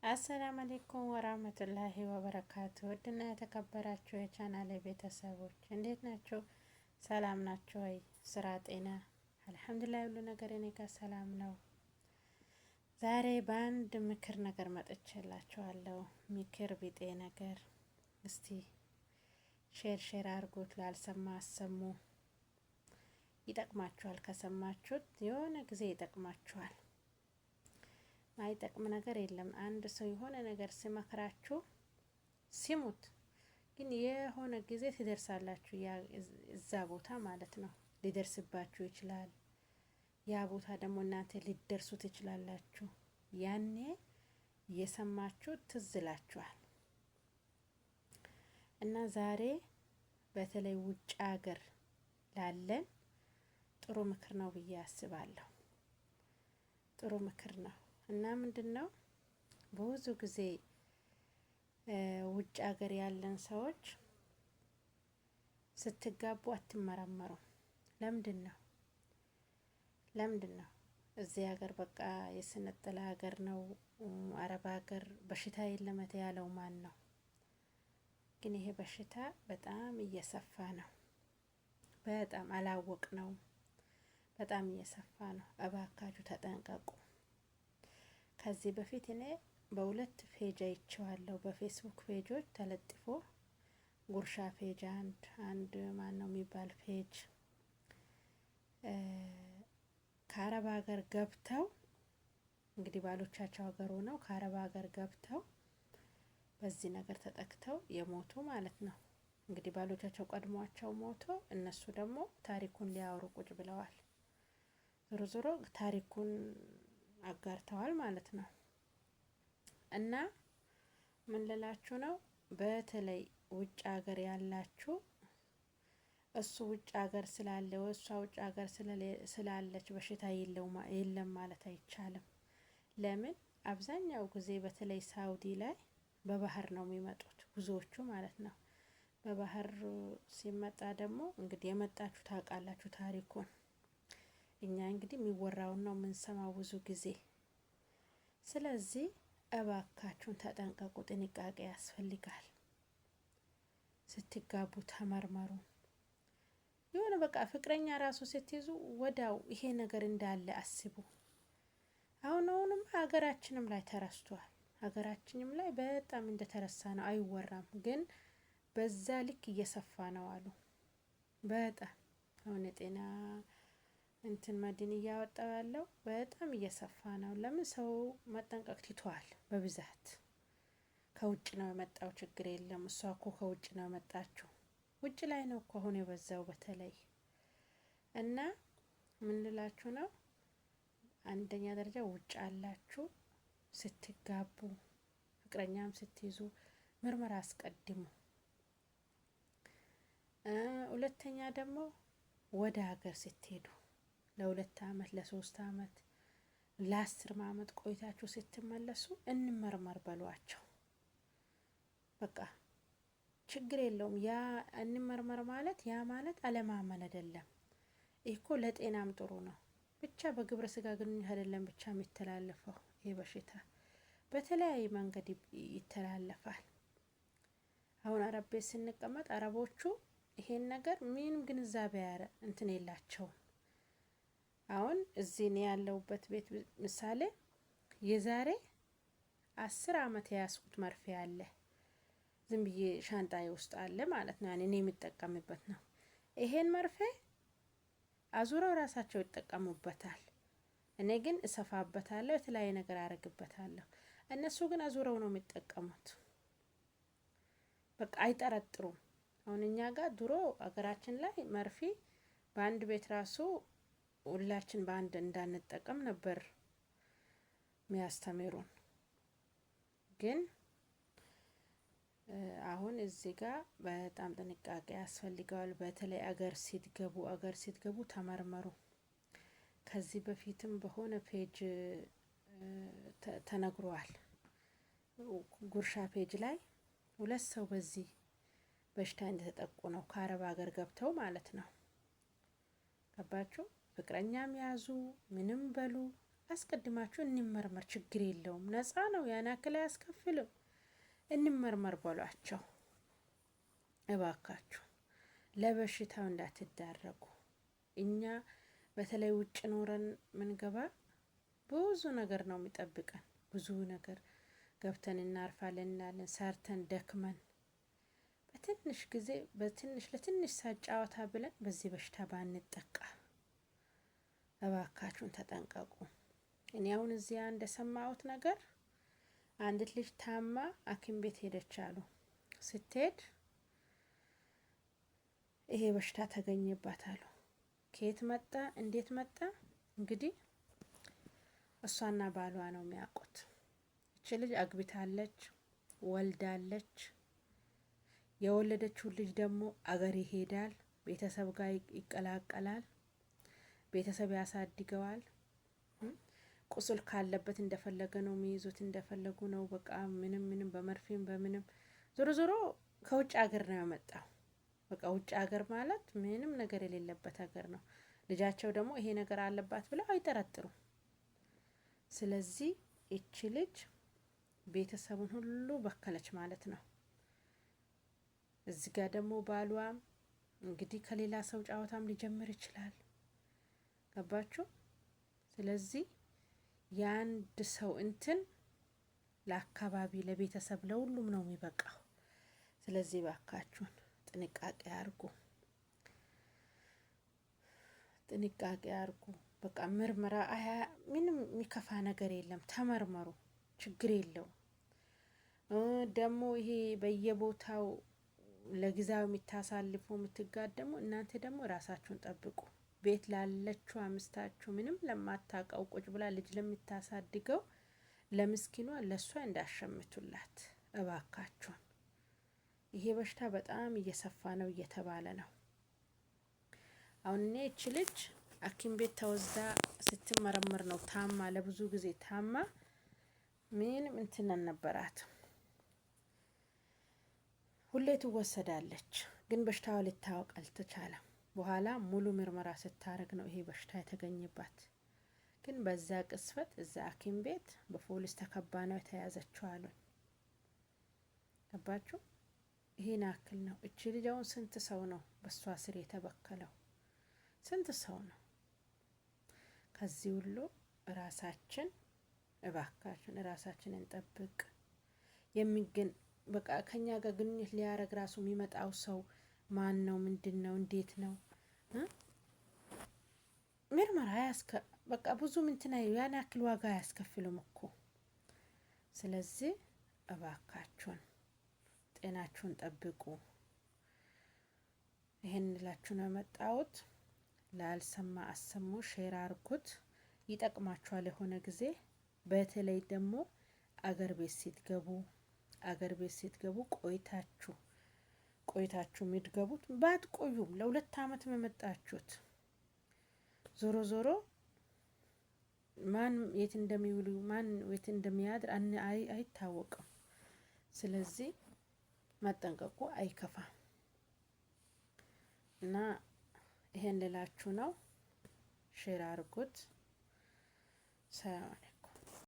አሰላም አለይኩም ወራህመቱላሂ ወበረካቱ። ውድና የተከበራችሁ የቻናሌ ቤተሰቦች እንዴት ናቸው? ሰላም ናቸው ወይ? ስራ፣ ጤና? አልሐምዱሊላህ ሁሉ ነገር እኔ ጋር ሰላም ነው። ዛሬ በአንድ ምክር ነገር መጥቼላችኋለሁ። ምክር ቢጤ ነገር እስቲ ሼር አድርጉት። ላልሰማ አሰሙ። ይጠቅማችኋል። ከሰማችሁት የሆነ ጊዜ ይጠቅማችኋል። ማይጠቅም ነገር የለም። አንድ ሰው የሆነ ነገር ሲመክራችሁ ሲሙት፣ ግን የሆነ ጊዜ ትደርሳላችሁ። እዛ ቦታ ማለት ነው። ሊደርስባችሁ ይችላል። ያ ቦታ ደግሞ እናንተ ሊደርሱ ትችላላችሁ። ያኔ እየሰማችሁ ትዝ ይላችኋል። እና ዛሬ በተለይ ውጭ ሀገር ላለን ጥሩ ምክር ነው ብዬ አስባለሁ። ጥሩ ምክር ነው። እና ምንድነው ብዙ ጊዜ ውጭ ሀገር ያለን ሰዎች ስትጋቡ አትመረመሩም። ለምንድነው? እዚህ ሀገር በቃ የስነጠለ ሀገር ነው። አረብ ሀገር በሽታ የለም ያለው ማን ነው? ግን ይሄ በሽታ በጣም እየሰፋ ነው። በጣም አላወቅ ነው። በጣም እየሰፋ ነው። እባካችሁ ተጠንቀቁ። ከዚህ በፊት እኔ በሁለት ፔጅ አይቼዋለሁ። በፌስቡክ ፔጆች ተለጥፎ ጉርሻ ፔጅ አንድ ማን ነው የሚባል ፔጅ ከአረብ ሀገር ገብተው እንግዲህ ባሎቻቸው ሀገር ሆነው ከአረብ ሀገር ገብተው በዚህ ነገር ተጠቅተው የሞቱ ማለት ነው። እንግዲህ ባሎቻቸው ቀድሟቸው ሞቶ እነሱ ደግሞ ታሪኩን ሊያወሩ ቁጭ ብለዋል። ዞሮ ታሪኩን አጋርተዋል ማለት ነው። እና ምን ልላችሁ ነው? በተለይ ውጭ ሀገር ያላችሁ እሱ ውጭ ሀገር ስላለ እሷ ውጭ ሀገር ስላለች በሽታ የለም ማለት አይቻልም። ለምን? አብዛኛው ጊዜ በተለይ ሳውዲ ላይ በባህር ነው የሚመጡት ብዙዎቹ ማለት ነው። በባህር ሲመጣ ደግሞ እንግዲህ የመጣችሁ ታውቃላችሁ ታሪኩን። እኛ እንግዲህ የሚወራውን ነው የምንሰማው ብዙ ጊዜ። ስለዚህ እባካችሁን ተጠንቀቁ። ጥንቃቄ ያስፈልጋል። ስትጋቡ ተመርመሩ። የሆነ በቃ ፍቅረኛ ራሱ ስትይዙ ወዳው ይሄ ነገር እንዳለ አስቡ። አሁንም ሀገራችንም ላይ ተረስቷል። ሀገራችንም ላይ በጣም እንደተረሳ ነው፣ አይወራም። ግን በዛ ልክ እየሰፋ ነው አሉ። በጣም አሁን የጤና እንትን መድን እያወጣው ያለው በጣም እየሰፋ ነው። ለምን? ሰው መጠንቀቅ ትቷል። በብዛት ከውጭ ነው የመጣው፣ ችግር የለም እሷ እኮ ከውጭ ነው የመጣችው። ውጭ ላይ ነው እኮ አሁን የበዛው በተለይ። እና ምን ልላችሁ ነው? አንደኛ ደረጃ ውጭ አላችሁ ስትጋቡ፣ ፍቅረኛም ስትይዙ ምርመራ አስቀድሙ። ሁለተኛ ደግሞ ወደ ሀገር ስትሄዱ ለ2 አመት ለ3 አመት ለ10 አመት ቆይታችሁ ስትመለሱ እንመርመር በሏቸው። በቃ ችግር የለውም። ያ እንመርመር ማለት ያ ማለት አለማመን አይደለም። እኮ ለጤናም ጥሩ ነው። ብቻ በግብረ ስጋ ግንኙነት አይደለም ብቻ የሚተላለፈው። ይሄ በሽታ በተለያየ መንገድ ይተላለፋል። አሁን አረብ ቤት ስንቀመጥ አረቦቹ ይሄን ነገር ምንም ግንዛቤ እንትን የላቸውም። አሁን እዚህ ነው ያለውበት ቤት ምሳሌ የዛሬ 10 አመት ያስኩት መርፌ አለ። ዝም ብዬ ሻንጣዬ ውስጥ አለ ማለት ነው። እኔ የምጠቀምበት ነው። ይሄን መርፌ አዙረው ራሳቸው ይጠቀሙበታል። እኔ ግን እሰፋበታለሁ፣ የተለያየ ነገር አረግበታለሁ። እነሱ ግን አዙረው ነው የሚጠቀሙት። በቃ አይጠረጥሩም። አሁን እኛ ጋር ድሮ አገራችን ላይ መርፌ በአንድ ቤት ራሱ ሁላችን በአንድ እንዳንጠቀም ነበር የሚያስተምሩን። ግን አሁን እዚህ ጋር በጣም ጥንቃቄ ያስፈልገዋል። በተለይ አገር ስትገቡ ተመርመሩ። ከዚህ በፊትም በሆነ ፔጅ ተነግሯል። ጉርሻ ፔጅ ላይ 2 ሰው በዚህ በሽታ እንደተጠቁ ነው፣ ከአረብ ሀገር ገብተው ማለት ነው። ገባችሁ? ፍቅረኛም ያዙ ምንም በሉ አስቀድማችሁ እንመርመር፣ ችግር የለውም፣ ነፃ ነው፣ ያን ያክል አያስከፍልም፣ እንመርመር በሏቸው እባካችሁ። ለበሽታው እንዳትዳረጉ። እኛ በተለይ ውጭ ኖረን ምንገባ ብዙ ነገር ነው የሚጠብቀን። ብዙ ነገር ገብተን እናርፋለን እንላለን፣ ሰርተን ደክመን በትንሽ ጊዜ ለትንሽ ሰዓት ጨዋታ ብለን በዚህ በሽታ ባንጠቃ እባካችሁን ተጠንቀቁ። እኔ አሁን እዚያ እንደሰማሁት ነገር አንዲት ልጅ ታማ ሐኪም ቤት ሄደች አሉ። ስትሄድ ይሄ በሽታ ተገኘባት አሉ። ከየት መጣ እንዴት መጣ? እንግዲህ እሷና ባሏ ነው የሚያውቁት። እቺ ልጅ አግብታለች፣ ወልዳለች። የወለደችው ልጅ ደግሞ አገር ይሄዳል፣ ቤተሰብ ጋር ይቀላቀላል፣ ቤተሰብ ያሳድገዋል። ቁስል ካለበት እንደፈለገ ነው የሚይዙት፣ እንደፈለጉ ነው በቃ ምንም በመርፌም በምንም ዞሮ ዞሮ ከውጭ ሀገር ነው ያመጣው። በቃ ውጭ ሀገር ማለት ምንም ነገር የሌለበት ሀገር ነው። ልጃቸው ደግሞ ይሄ ነገር አለባት ብለው አይጠረጥሩም። ስለዚህ እቺ ልጅ ቤተሰቡን ሁሉ በከለች ማለት ነው። እዚህ ጋር ደግሞ ባሏም እንግዲህ ከሌላ ሰው ጫወታም ሊጀምር ይችላል። ገባችሁ? ስለዚህ የአንድ ሰው እንትን ለአካባቢ፣ ለቤተሰብ፣ ለሁሉም ነው የሚበቃው። ስለዚህ ባካችሁን ጥንቃቄ አርጉ። በቃ ምርመራ ምንም የሚከፋ ነገር የለም። ተመርመሩ፣ ችግር የለውም። ደግሞ ይሄ በየቦታው ለጊዜው የምታሳልፉ የምትጋደሙ እናንተ ደግሞ ራሳችሁን ጠብቁ። ቤት ላለችው አምስታችሁ ምንም ለማታውቀው ቁጭ ብላ ልጅ ለምታሳድገው ለምስኪኗ ለሷ እንዳሸምቱላት እባካችሁን። ይሄ በሽታ በጣም እየሰፋ ነው እየተባለ ነው። አሁን እኔ እቺ ልጅ ሐኪም ቤት ተወስዳ ስትመረመር ነው ታማ፣ ለብዙ ጊዜ ታማ ምንም እንትን አልነበራትም። ሁሌ ትወሰዳለች፣ ግን በሽታዋ ሊታወቅ አልተቻለም። በኋላ ሙሉ ምርመራ ስታረግ ነው ይሄ በሽታ የተገኘባት። ግን በዛ ቅስፈት እዛ ሐኪም ቤት በፖሊስ ተከባ ነው የተያዘችው አሉን። ገባችሁ? ይሄን አክል ነው። እቺ ልጅ አሁን ስንት ሰው ነው በሷ ስር የተበከለው? ስንት ሰው ነው? ከዚህ ሁሉ ራሳችን እባካችን ራሳችንን እንጠብቅ። የሚገን በቃ ከኛ ጋር ግንኙነት ሊያረግ ራሱ የሚመጣው ሰው ማን ነው? ምንድን ነው? እንዴት ነው? ምርመራ በቃ ብዙ እንትና ያን ያክል ዋጋ አያስከፍሉም እኮ። ስለዚህ እባካችሁን ጤናችሁን ጠብቁ። ይሄን ልላችሁ ነው የመጣሁት። ላልሰማ አሰሙ፣ ሼር አርጉት፣ ይጠቅማችኋል የሆነ ጊዜ። በተለይ ደግሞ አገር ቤት ስትገቡ ቆይታችሁ የምትገቡት ባትቆዩም ለ2 አመት መመጣችሁት ዞሮ ዞሮ ማን የት እንደሚውሉ ማን የት እንደሚያድር አይታወቅም። ስለዚህ መጠንቀቁ አይከፋም እና ይሄን ልላችሁ ነው። ሼር አርጉት። ሰላም